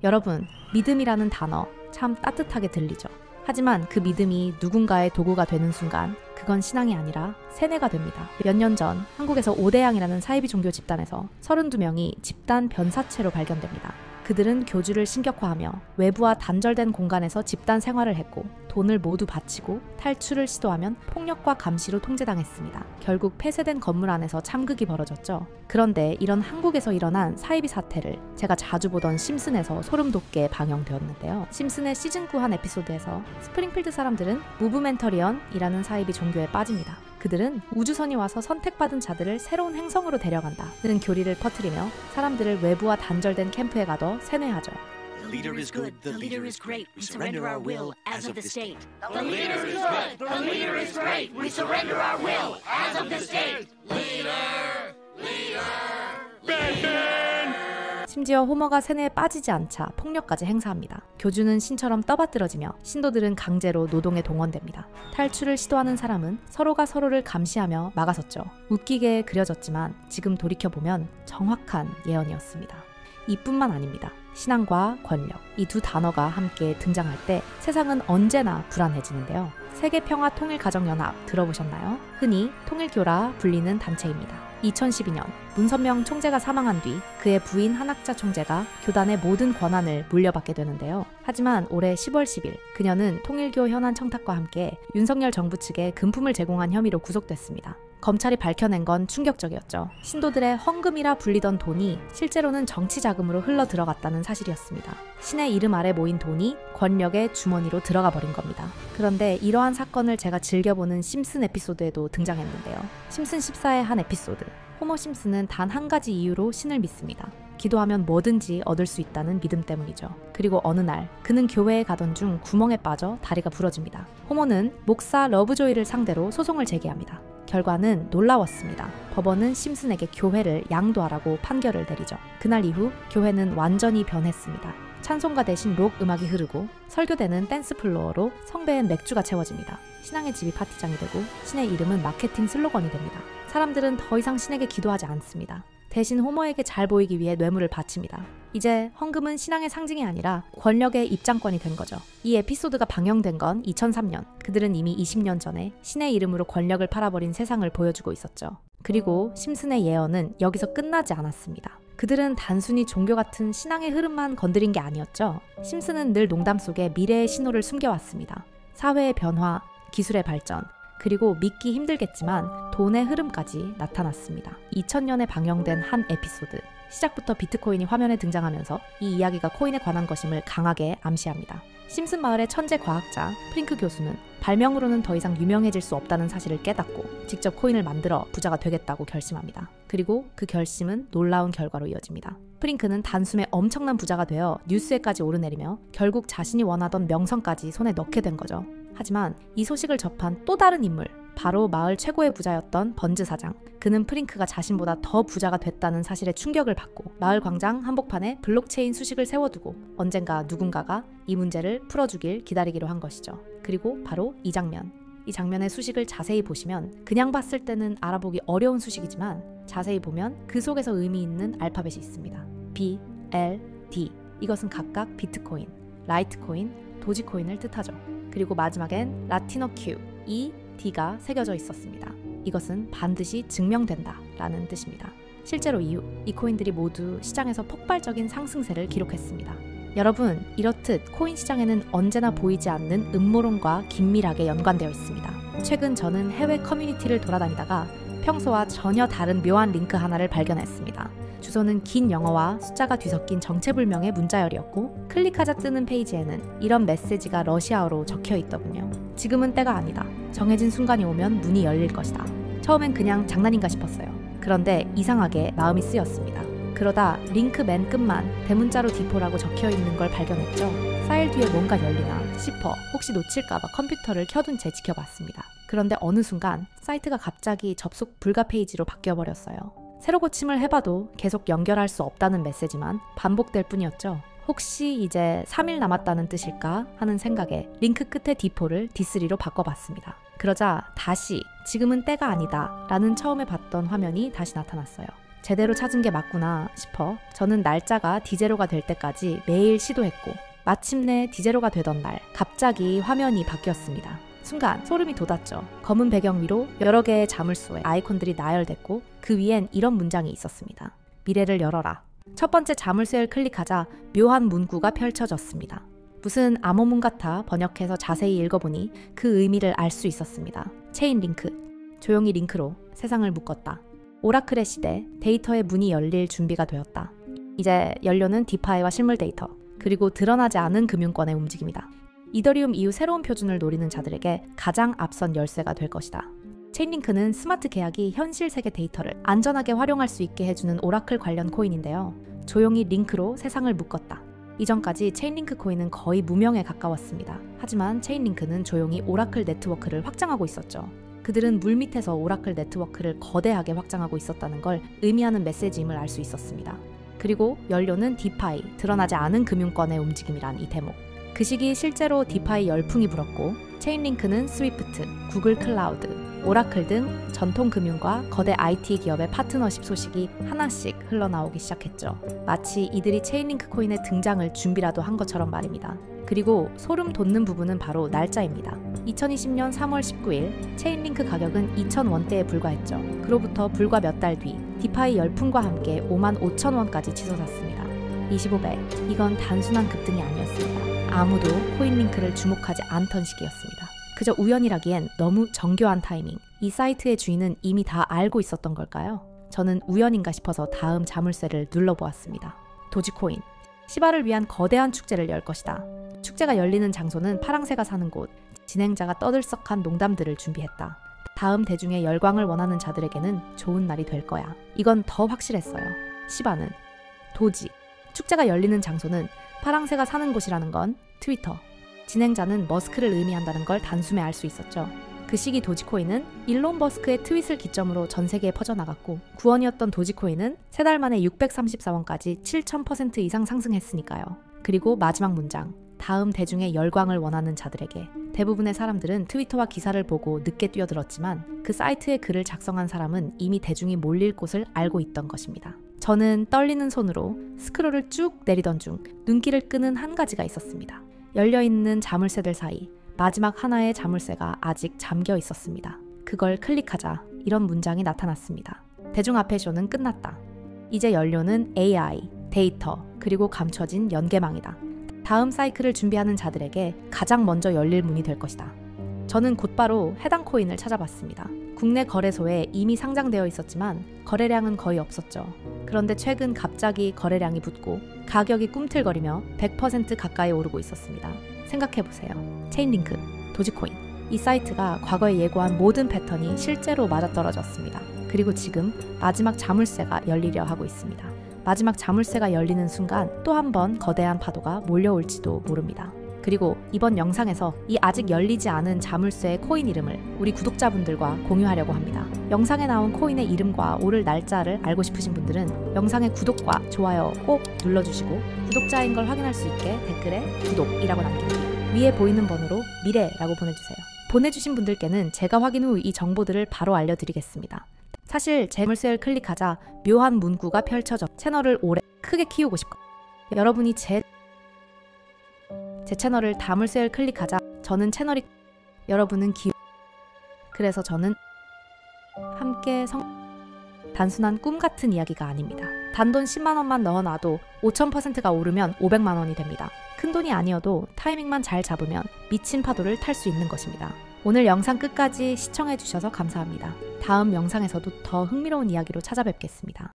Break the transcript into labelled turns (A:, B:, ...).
A: 여러분, 믿음이라는 단어 참 따뜻하게 들리죠? 하지만 그 믿음이 누군가의 도구가 되는 순간 그건 신앙이 아니라 세뇌가 됩니다. 몇 년 전 한국에서 오대양이라는 사이비 종교 집단에서 32명이 집단 변사체로 발견됩니다. 그들은 교주를 신격화하며 외부와 단절된 공간에서 집단 생활을 했고 돈을 모두 바치고 탈출을 시도하면 폭력과 감시로 통제당했습니다. 결국 폐쇄된 건물 안에서 참극이 벌어졌죠. 그런데 이런 한국에서 일어난 사이비 사태를 제가 자주 보던 심슨에서 소름 돋게 방영되었는데요. 심슨의 시즌9 한 에피소드에서 스프링필드 사람들은 무브멘터리언이라는 사이비 종교에 빠집니다. 그들은 우주선이 와서 선택받은 자들을 새로운 행성으로 데려간다는 교리를 퍼뜨리며 사람들을 외부와 단절된 캠프에 가둬 세뇌하죠.
B: The leader is good. The leader is great. We surrender our will as of the state.
C: The leader is good. The leader is great. We surrender our will as of the state. Leader, leader,
B: Batman!
A: 심지어 호머가 세뇌에 빠지지 않자 폭력까지 행사합니다. 교주는 신처럼 떠받들어지며 신도들은 강제로 노동에 동원됩니다. 탈출을 시도하는 사람은 서로가 서로를 감시하며 막아섰죠. 웃기게 그려졌지만 지금 돌이켜보면 정확한 예언이었습니다. 이뿐만 아닙니다. 신앙과 권력, 이 두 단어가 함께 등장할 때 세상은 언제나 불안해지는데요. 세계평화통일가정연합 들어보셨나요? 흔히 통일교라 불리는 단체입니다. 2012년 문선명 총재가 사망한 뒤 그의 부인 한학자 총재가 교단의 모든 권한을 물려받게 되는데요. 하지만 올해 10월 10일 그녀는 통일교 현안 청탁과 함께 윤석열 정부 측에 금품을 제공한 혐의로 구속됐습니다. 검찰이 밝혀낸 건 충격적이었죠. 신도들의 헌금이라 불리던 돈이 실제로는 정치 자금으로 흘러 들어갔다는 사실이었습니다. 신의 이름 아래 모인 돈이 권력의 주머니로 들어가 버린 겁니다. 그런데 이러한 사건을 제가 즐겨보는 심슨 에피소드에도 등장했는데요. 심슨 14의 한 에피소드. 호머 심슨은 단 한 가지 이유로 신을 믿습니다. 기도하면 뭐든지 얻을 수 있다는 믿음 때문이죠. 그리고 어느 날 그는 교회에 가던 중 구멍에 빠져 다리가 부러집니다. 호머는 목사 러브조이를 상대로 소송을 제기합니다. 결과는 놀라웠습니다. 법원은 심슨에게 교회를 양도하라고 판결을 내리죠. 그날 이후 교회는 완전히 변했습니다. 찬송가 대신 록 음악이 흐르고 설교되는 댄스 플로어로 성배엔 맥주가 채워집니다. 신앙의 집이 파티장이 되고 신의 이름은 마케팅 슬로건이 됩니다. 사람들은 더 이상 신에게 기도하지 않습니다. 대신 호머에게 잘 보이기 위해 뇌물을 바칩니다. 이제 헌금은 신앙의 상징이 아니라 권력의 입장권이 된 거죠. 이 에피소드가 방영된 건 2003년. 그들은 이미 20년 전에 신의 이름으로 권력을 팔아버린 세상을 보여주고 있었죠. 그리고 심슨의 예언은 여기서 끝나지 않았습니다. 그들은 단순히 종교 같은 신앙의 흐름만 건드린 게 아니었죠. 심슨은 늘 농담 속에 미래의 신호를 숨겨왔습니다. 사회의 변화, 기술의 발전, 그리고 믿기 힘들겠지만 돈의 흐름까지 나타났습니다. 2000년에 방영된 한 에피소드. 시작부터 비트코인이 화면에 등장하면서 이 이야기가 코인에 관한 것임을 강하게 암시합니다. 심슨 마을의 천재 과학자 프링크 교수는 발명으로는 더 이상 유명해질 수 없다는 사실을 깨닫고 직접 코인을 만들어 부자가 되겠다고 결심합니다. 그리고 그 결심은 놀라운 결과로 이어집니다. 프링크는 단숨에 엄청난 부자가 되어 뉴스에까지 오르내리며 결국 자신이 원하던 명성까지 손에 넣게 된 거죠. 하지만 이 소식을 접한 또 다른 인물, 바로 마을 최고의 부자였던 번즈 사장. 그는 프링크가 자신보다 더 부자가 됐다는 사실에 충격을 받고 마을 광장 한복판에 블록체인 수식을 세워두고 언젠가 누군가가 이 문제를 풀어주길 기다리기로 한 것이죠. 그리고 바로 이 장면. 이 장면의 수식을 자세히 보시면 그냥 봤을 때는 알아보기 어려운 수식이지만 자세히 보면 그 속에서 의미 있는 알파벳이 있습니다. B, L, D. 이것은 각각 비트코인, 라이트코인, 도지코인을 뜻하죠. 그리고 마지막엔 라티노 Q, E, D가 새겨져 있었습니다. 이것은 반드시 증명된다 라는 뜻입니다. 실제로 이후 이 코인들이 모두 시장에서 폭발적인 상승세를 기록했습니다. 여러분, 이렇듯 코인 시장에는 언제나 보이지 않는 음모론과 긴밀하게 연관되어 있습니다. 최근 저는 해외 커뮤니티를 돌아다니다가 평소와 전혀 다른 묘한 링크 하나를 발견했습니다. 주소는 긴 영어와 숫자가 뒤섞인 정체불명의 문자열이었고 클릭하자 뜨는 페이지에는 이런 메시지가 러시아어로 적혀 있더군요. 지금은 때가 아니다. 정해진 순간이 오면 문이 열릴 것이다. 처음엔 그냥 장난인가 싶었어요. 그런데 이상하게 마음이 쓰였습니다. 그러다 링크 맨 끝만 대문자로 디포라고 적혀 있는 걸 발견했죠. 파일 뒤에 뭔가 열리나 싶어 혹시 놓칠까봐 컴퓨터를 켜둔 채 지켜봤습니다. 그런데 어느 순간 사이트가 갑자기 접속 불가 페이지로 바뀌어버렸어요. 새로 고침을 해봐도 계속 연결할 수 없다는 메시지만 반복될 뿐이었죠. 혹시 이제 3일 남았다는 뜻일까 하는 생각에 링크 끝에 디포를 D3로 바꿔봤습니다. 그러자 다시 지금은 때가 아니다 라는 처음에 봤던 화면이 다시 나타났어요. 제대로 찾은 게 맞구나 싶어 저는 날짜가 디제로가 될 때까지 매일 시도했고 마침내 디제로가 되던 날 갑자기 화면이 바뀌었습니다. 순간 소름이 돋았죠. 검은 배경 위로 여러 개의 자물쇠 아이콘들이 나열됐고 그 위엔 이런 문장이 있었습니다. 미래를 열어라. 첫 번째 자물쇠를 클릭하자 묘한 문구가 펼쳐졌습니다. 무슨 암호문 같아 번역해서 자세히 읽어보니 그 의미를 알 수 있었습니다. 체인 링크. 조용히 링크로 세상을 묶었다. 오라클의 시대, 데이터의 문이 열릴 준비가 되었다. 이제 연료는 디파이와 실물 데이터, 그리고 드러나지 않은 금융권의 움직임이다. 이더리움 이후 새로운 표준을 노리는 자들에게 가장 앞선 열쇠가 될 것이다. 체인링크는 스마트 계약이 현실 세계 데이터를 안전하게 활용할 수 있게 해주는 오라클 관련 코인인데요. 조용히 링크로 세상을 묶었다. 이전까지 체인링크 코인은 거의 무명에 가까웠습니다. 하지만 체인링크는 조용히 오라클 네트워크를 확장하고 있었죠. 그들은 물밑에서 오라클 네트워크를 거대하게 확장하고 있었다는 걸 의미하는 메시지임을 알 수 있었습니다. 그리고 연료는 디파이, 드러나지 않은 금융권의 움직임이란 이 대목. 그 시기 실제로 디파이 열풍이 불었고 체인링크는 스위프트, 구글 클라우드, 오라클 등 전통 금융과 거대 IT 기업의 파트너십 소식이 하나씩 흘러나오기 시작했죠. 마치 이들이 체인링크 코인의 등장을 준비라도 한 것처럼 말입니다. 그리고 소름 돋는 부분은 바로 날짜입니다. 2020년 3월 19일 체인링크 가격은 2,000원대에 불과했죠. 그로부터 불과 몇 달 뒤 디파이 열풍과 함께 55,000원까지 치솟았습니다. 25배. 이건 단순한 급등이 아니었습니다. 아무도 코인링크를 주목하지 않던 시기였습니다. 그저 우연이라기엔 너무 정교한 타이밍. 이 사이트의 주인은 이미 다 알고 있었던 걸까요? 저는 우연인가 싶어서 다음 자물쇠를 눌러보았습니다. 도지코인. 시바를 위한 거대한 축제를 열 것이다. 축제가 열리는 장소는 파랑새가 사는 곳. 진행자가 떠들썩한 농담들을 준비했다. 다음 대중의 열광을 원하는 자들에게는 좋은 날이 될 거야. 이건 더 확실했어요. 시바는 도지. 축제가 열리는 장소는 파랑새가 사는 곳이라는 건 트위터. 진행자는 머스크를 의미한다는 걸 단숨에 알 수 있었죠. 그 시기 도지코인은 일론 머스크의 트윗을 기점으로 전 세계에 퍼져나갔고 9원이었던 도지코인은 3달 만에 634원까지 7,000% 이상 상승했으니까요. 그리고 마지막 문장. 다음 대중의 열광을 원하는 자들에게. 대부분의 사람들은 트위터와 기사를 보고 늦게 뛰어들었지만 그 사이트에 글을 작성한 사람은 이미 대중이 몰릴 곳을 알고 있던 것입니다. 저는 떨리는 손으로 스크롤을 쭉 내리던 중 눈길을 끄는 한 가지가 있었습니다. 열려있는 자물쇠들 사이 마지막 하나의 자물쇠가 아직 잠겨 있었습니다. 그걸 클릭하자 이런 문장이 나타났습니다. 대중 앞의 쇼는 끝났다. 이제 연료는 AI, 데이터, 그리고 감춰진 연계망이다. 다음 사이클을 준비하는 자들에게 가장 먼저 열릴 문이 될 것이다. 저는 곧바로 해당 코인을 찾아봤습니다. 국내 거래소에 이미 상장되어 있었지만 거래량은 거의 없었죠. 그런데 최근 갑자기 거래량이 붙고 가격이 꿈틀거리며 100% 가까이 오르고 있었습니다. 생각해보세요. 체인링크, 도지코인. 이 사이트가 과거에 예고한 모든 패턴이 실제로 맞아떨어졌습니다. 그리고 지금 마지막 자물쇠가 열리려 하고 있습니다. 마지막 자물쇠가 열리는 순간 또 한 번 거대한 파도가 몰려올지도 모릅니다. 그리고 이번 영상에서 이 아직 열리지 않은 자물쇠의 코인 이름을 우리 구독자분들과 공유하려고 합니다. 영상에 나온 코인의 이름과 오를 날짜를 알고 싶으신 분들은 영상의 구독과 좋아요 꼭 눌러주시고 구독자인 걸 확인할 수 있게 댓글에 구독이라고 남기기, 위에 보이는 번호로 미래라고 보내주세요. 보내주신 분들께는 제가 확인 후 이 정보들을 바로 알려드리겠습니다. 사실 자물쇠를 클릭하자 묘한 문구가 펼쳐져 채널을 오래 크게 키우고 싶고 여러분이 제 채널을 다물쇠를 클릭하자 저는 채널이 여러분은 그래서 저는 함께 단순한 꿈 같은 이야기가 아닙니다. 단돈 10만 원만 넣어놔도 5,000%가 오르면 500만 원이 됩니다. 큰 돈이 아니어도 타이밍만 잘 잡으면 미친 파도를 탈 수 있는 것입니다. 오늘 영상 끝까지 시청해주셔서 감사합니다. 다음 영상에서도 더 흥미로운 이야기로 찾아뵙겠습니다.